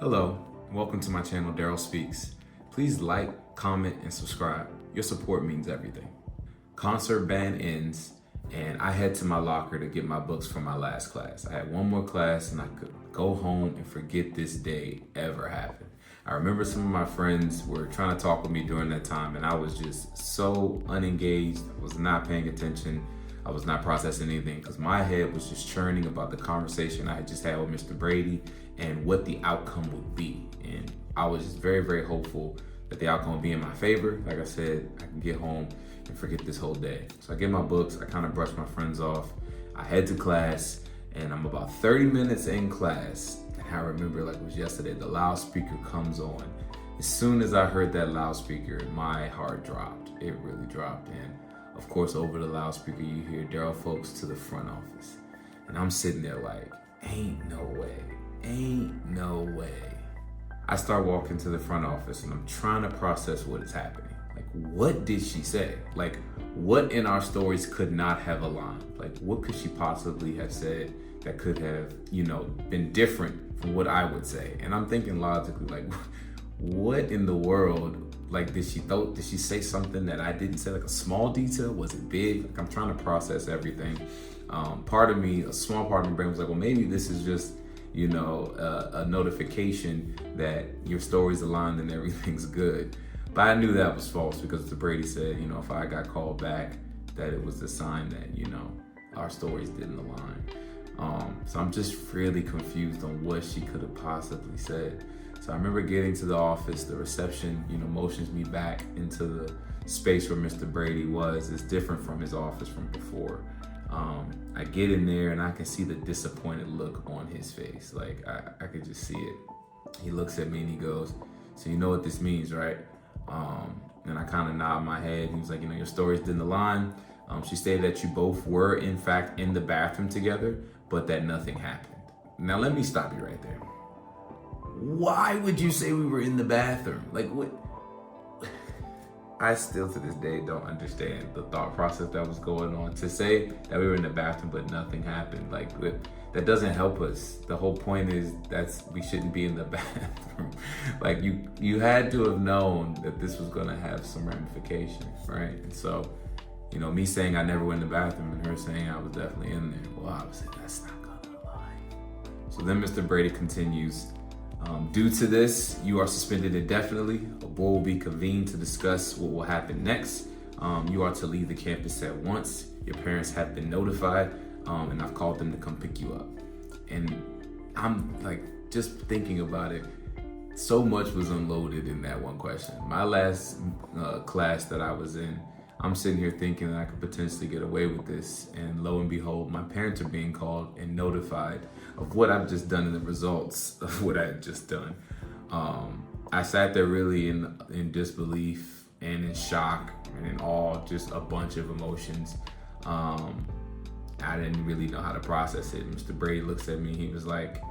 Hello, welcome to my channel, Daryl Speaks. Please like, comment, and subscribe. Your support means everything. Concert band ends, and I head to my locker to get my books from my last class. I had one more class, and I could go home and forget this day ever happened. I remember some of my friends were trying to talk with me during that time, and I was just so unengaged. I was not paying attention. I was not processing anything because my head was just churning about the conversation I had just had with Mr. Brady and what the outcome would be. And I was just very, very hopeful that the outcome would be in my favor. Like I said, I can get home and forget this whole day. So I get my books, I kind of brush my friends off. I head to class, and I'm about 30 minutes in class. And I remember like it was yesterday, the loudspeaker comes on. As soon as I heard that loudspeaker, my heart dropped. It really dropped. And of course, over the loudspeaker, you hear Daryl folks to the front office. And I'm sitting there like, ain't no way. Ain't no way. I start walking to the front office and I'm trying to process what is happening. Like, what did she say? Like, what in our stories could not have aligned? Like, what could she possibly have said that could have, been different from what I would say? And I'm thinking logically, like, what in the world? Like, did she say something that I didn't say? Like a small detail? Was it big? Like, I'm trying to process everything. Part of me, a small part of my brain was like, well, maybe this is just, a notification that your story's aligned and everything's good. But I knew that was false because Mr. Brady said, if I got called back, that it was a sign that, our stories didn't align. So I'm just really confused on what she could have possibly said. So I remember getting to the office, the reception, motions me back into the space where Mr. Brady was. It's different from his office from before. I get in there and I can see the disappointed look on his face. Like I could just see it. He looks at me and he goes, so you know what this means, right? And I kind of nod my head. He was like, your stories didn't align. She stated that you both were in fact in the bathroom together, but that nothing happened. Now let me stop you right there. Why would you say we were in the bathroom? Like what? I still to this day don't understand the thought process that was going on. To say that we were in the bathroom but nothing happened, like that doesn't help us. The whole point is we shouldn't be in the bathroom. Like you had to have known that this was gonna have some ramifications, right? And so, me saying I never went in the bathroom and her saying I was definitely in there. Well, obviously that's not gonna lie. So then Mr. Brady continues. Due to this, you are suspended indefinitely. A board will be convened to discuss what will happen next. You are to leave the campus at once. Your parents have been notified, and I've called them to come pick you up. And I'm like, just thinking about it, so much was unloaded in that one question. My last class that I was in, I'm sitting here thinking that I could potentially get away with this, and lo and behold, my parents are being called and notified of what I've just done and the results of what I had just done. I sat there really in disbelief and in shock and in awe, just a bunch of emotions. I didn't really know how to process it. Mr. Brady looks at me, he was like,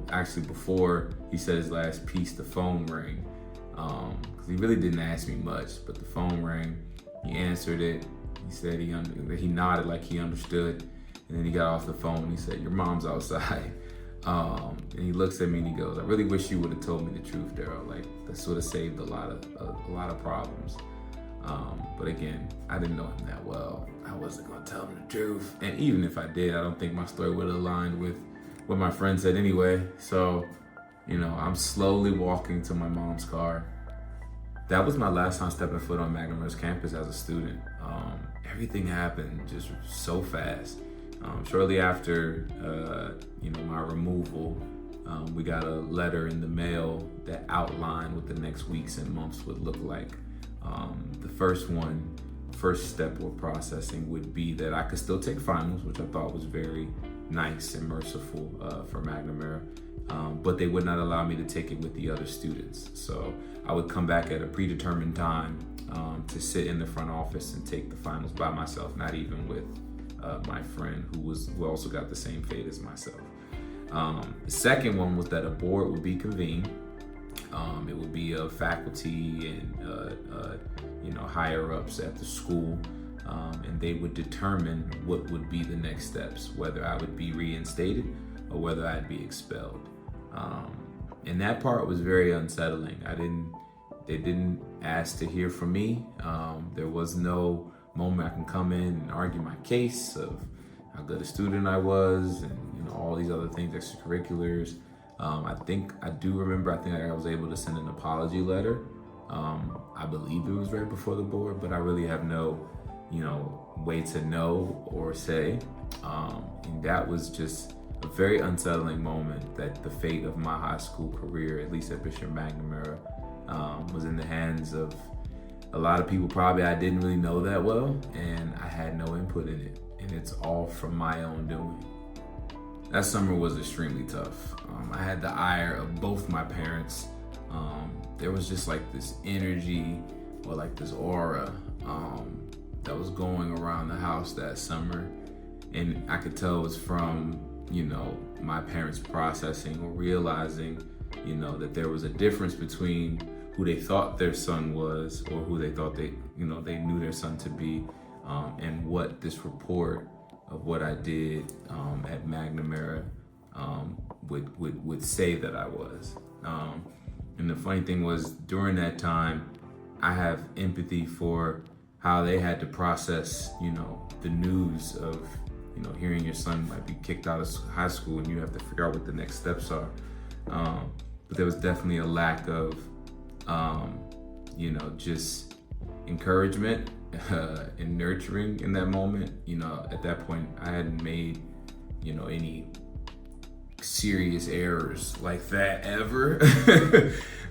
actually before he said his last piece, the phone rang. Because he really didn't ask me much, but the phone rang. He answered it. He said he nodded like he understood. And then he got off the phone and he said, your mom's outside. And he looks at me and he goes, I really wish you would have told me the truth, Daryl. Like, this would have saved a lot of problems. But again, I didn't know him that well. I wasn't gonna tell him the truth. And even if I did, I don't think my story would have aligned with what my friend said anyway. So, I'm slowly walking to my mom's car. That was my last time stepping foot on McNamara's campus as a student. Everything happened just so fast. Shortly after, my removal, we got a letter in the mail that outlined what the next weeks and months would look like. The first step we're processing would be that I could still take finals, which I thought was very nice and merciful for McNamara. But they would not allow me to take it with the other students. So I would come back at a predetermined time to sit in the front office and take the finals by myself, not even with my friend who also got the same fate as myself. The second one was that a board would be convened. It would be of faculty and higher ups at the school, and they would determine what would be the next steps, whether I would be reinstated or whether I'd be expelled. And that part was very unsettling. They didn't ask to hear from me. There was no moment I can come in and argue my case of how good a student I was and all these other things, extracurriculars. I think I was able to send an apology letter. I believe it was right before the board, but I really have no, way to know or say. And that was just a very unsettling moment, that the fate of my high school career, at least at Bishop McNamara, was in the hands of a lot of people probably I didn't really know that well, and I had no input in it. And it's all from my own doing. That summer was extremely tough. I had the ire of both my parents. There was just like this energy or like this aura that was going around the house that summer. And I could tell it was from, my parents processing or realizing, that there was a difference between who they thought their son was or who they thought they knew their son to be, and what this report of what I did at McNamara would say that I was. And the funny thing was, during that time, I have empathy for how they had to process, the news of, hearing your son might be kicked out of high school and you have to figure out what the next steps are. But there was definitely a lack of, just encouragement and nurturing in that moment. At that point, I hadn't made, any serious errors like that ever.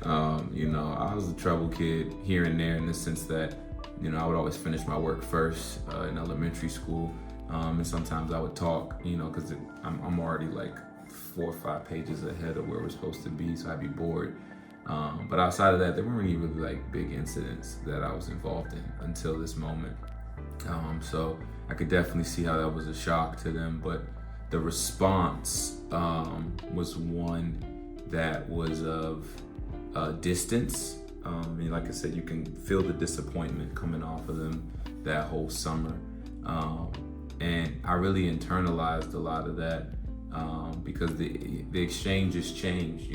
I was a trouble kid here and there, in the sense that, I would always finish my work first in elementary school. And sometimes I would talk, because I'm already like 4 or 5 pages ahead of where we're supposed to be, so I'd be bored. But outside of that, there weren't really like big incidents that I was involved in until this moment. So I could definitely see how that was a shock to them, but the response was one that was of distance. And like I said, you can feel the disappointment coming off of them that whole summer. And I really internalized a lot of that because the exchanges changed.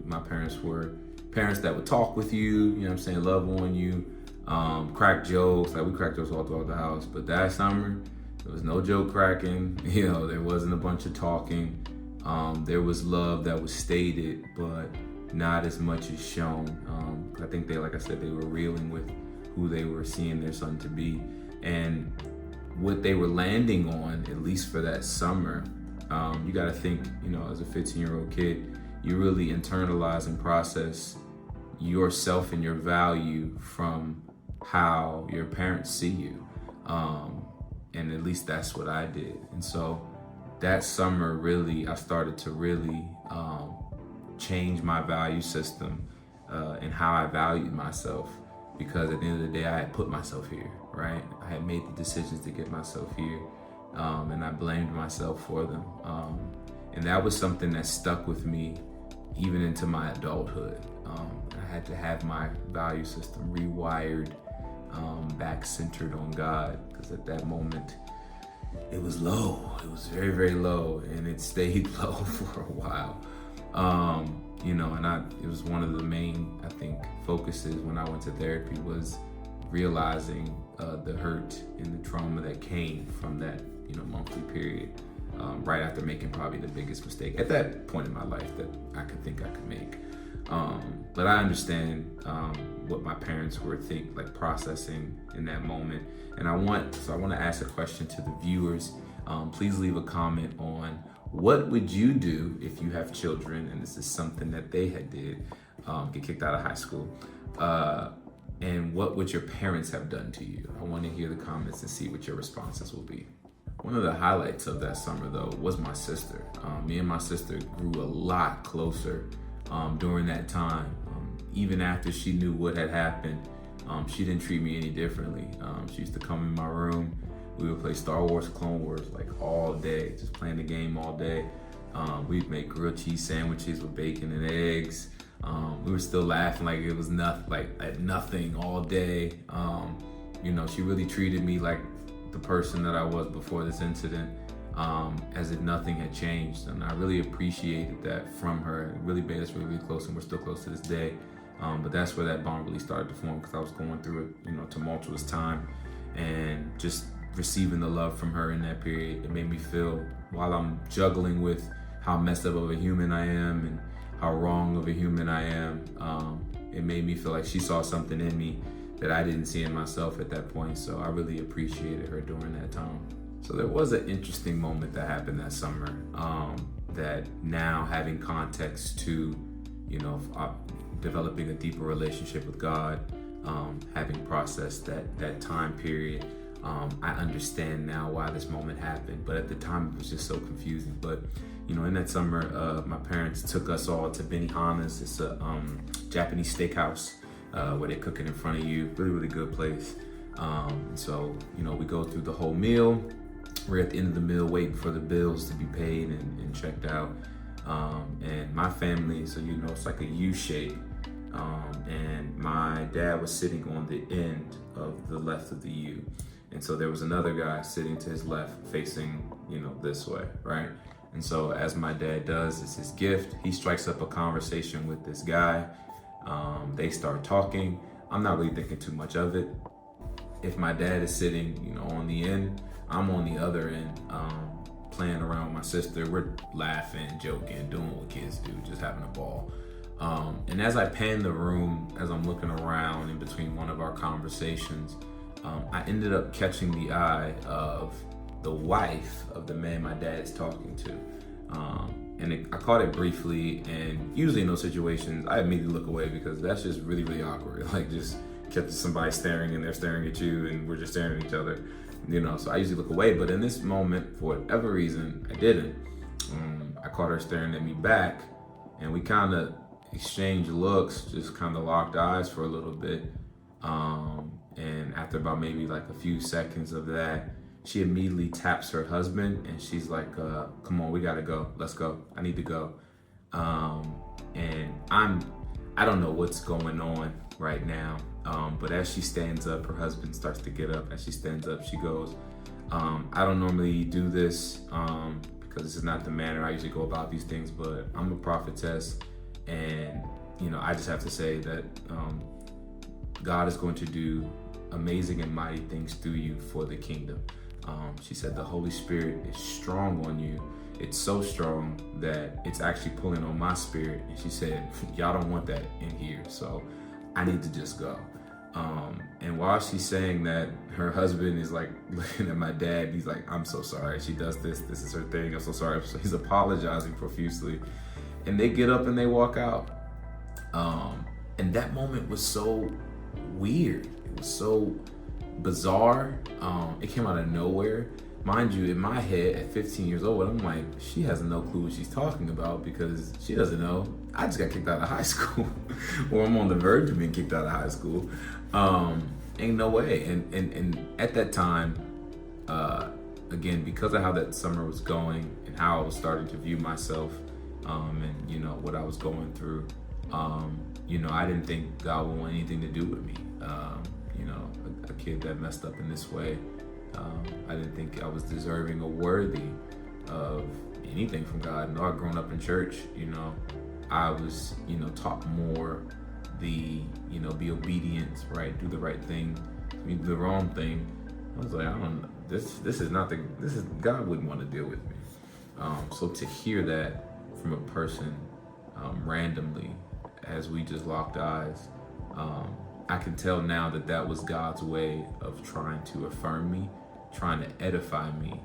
My parents were parents that would talk with you, love on you, crack jokes. Like, we cracked jokes all throughout the house. But that summer, there was no joke cracking. There wasn't a bunch of talking. There was love that was stated, but not as much as shown. I think they were reeling with who they were seeing their son to be. And what they were landing on, at least for that summer, you got to think, as a 15-year-old kid, you really internalize and process yourself and your value from how your parents see you. And at least that's what I did. And so that summer, really, I started to really change my value system and how I valued myself. Because at the end of the day, I had put myself here, right? I had made the decisions to get myself here, and I blamed myself for them. And that was something that stuck with me even into my adulthood. I had to have my value system rewired, back centered on God, because at that moment, it was low. It was very, very low, and it stayed low for a while. It was one of the main, I think, focuses when I went to therapy, was realizing the hurt and the trauma that came from that, monthly period, right after making probably the biggest mistake at that point in my life that I could think I could make. But I understand what my parents were processing in that moment. And I want to ask a question to the viewers. Please leave a comment on what would you do if you have children, and this is something that they had did, get kicked out of high school. And what would your parents have done to you? I want to hear the comments and see what your responses will be. One of the highlights of that summer, though, was my sister. Me and my sister grew a lot closer during that time. Even after she knew what had happened, she didn't treat me any differently. She used to come in my room. We would play Star Wars, Clone Wars, all day, just playing the game all day. We'd make grilled cheese sandwiches with bacon and eggs. We were still laughing like it was nothing all day. She really treated me like the person that I was before this incident. as if nothing had changed. And I really appreciated that from her. It really made us really close, and we're still close to this day. But that's where that bond really started to form, because I was going through a tumultuous time, and just receiving the love from her in that period, it made me feel, while I'm juggling with how messed up of a human I am and how wrong of a human I am, it made me feel like she saw something in me that I didn't see in myself at that point. So I really appreciated her during that time. So there was an interesting moment that happened that summer, that now, having context to, developing a deeper relationship with God, having processed that time period, I understand now why this moment happened. But at the time, it was just so confusing. But in that summer, my parents took us all to Benihana's. It's a Japanese steakhouse where they cook it in front of you. Really, really good place. So we go through the whole meal. We're at the end of the meal waiting for the bills to be paid and checked out. And my family, so it's like a U shape. And my dad was sitting on the end of the left of the U. And so there was another guy sitting to his left facing, this way, right? And so as my dad does, it's his gift. He strikes up a conversation with this guy. They start talking. I'm not really thinking too much of it. If my dad is sitting, on the end, I'm on the other end, playing around with my sister. We're laughing, joking, doing what kids do, just having a ball. And as I pan the room, as I'm looking around in between one of our conversations, I ended up catching the eye of the wife of the man my dad is talking to. I caught it briefly, and usually in those situations, I immediately look away, because that's just really, really awkward. Like, just catching somebody staring, and they're staring at you, and we're just staring at each other, so I usually look away. But in this moment, for whatever reason, I didn't. I caught her staring at me back, and we kind of exchanged looks, just kind of locked eyes for a little bit. And after about maybe like a few seconds of that, she immediately taps her husband, and she's like, come on, we gotta go. Let's go. I need to go. And I don't know what's going on right now. But as she stands up, her husband starts to get up. As she stands up, she goes, I don't normally do this, because this is not the manner I usually go about these things, but I'm a prophetess. And, I just have to say that God is going to do amazing and mighty things through you for the kingdom. She said the Holy Spirit is strong on you. It's so strong that it's actually pulling on my spirit. And she said, y'all don't want that in here, so I need to just go. And while she's saying that, her husband is like looking at my dad. He's like, I'm so sorry. She does this. This is her thing. I'm so sorry. So he's apologizing profusely. And they get up and they walk out. And that moment was so weird. It was so bizarre. It came out of nowhere. Mind you, in my head at 15 years old, I'm like, she has no clue what she's talking about, because she doesn't know I just got kicked out of high school, or I'm on the verge of being kicked out of high school. Ain't no way. And at that time, again, because of how that summer was going and how I was starting to view myself, and what I was going through, I didn't think God would want anything to do with me. A kid that messed up in this way, I didn't think I was deserving or worthy of anything from God. No, I'd grown up in church. I was, taught more the, be obedient, right? Do the right thing. Do the wrong thing. I was like, I don't know. This is God wouldn't want to deal with me. So to hear that from a person randomly, as we just locked eyes, I can tell now that was God's way of trying to affirm me, trying to edify me,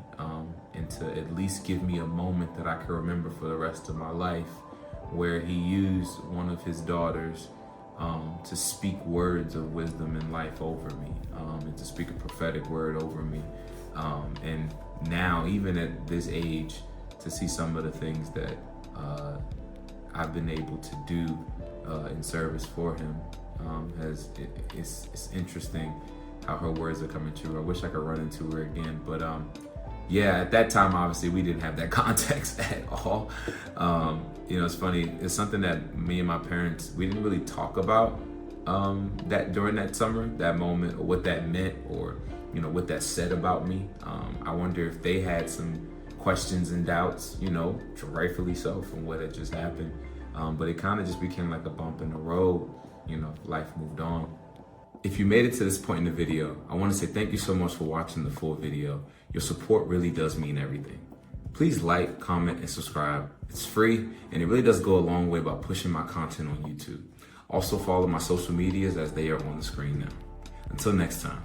and to at least give me a moment that I can remember for the rest of my life, where he used one of his daughters to speak words of wisdom and life over me, and to speak a prophetic word over me. And now, even at this age, to see some of the things that I've been able to do in service for him, it's interesting how her words are coming true. I wish I could run into her again, but at that time, obviously, we didn't have that context at all. It's funny. It's something that me and my parents, we didn't really talk about that during that summer, that moment, or what that meant, or what that said about me. I wonder if they had some questions and doubts, you know, rightfully so from what had just happened. But it kind of just became like a bump in the road, you know, life moved on. If you made it to this point in the video, I want to say thank you so much for watching the full video. Your support really does mean everything. Please like, comment, and subscribe. It's free, and it really does go a long way by pushing my content on YouTube. Also follow my social medias as they are on the screen now. Until next time.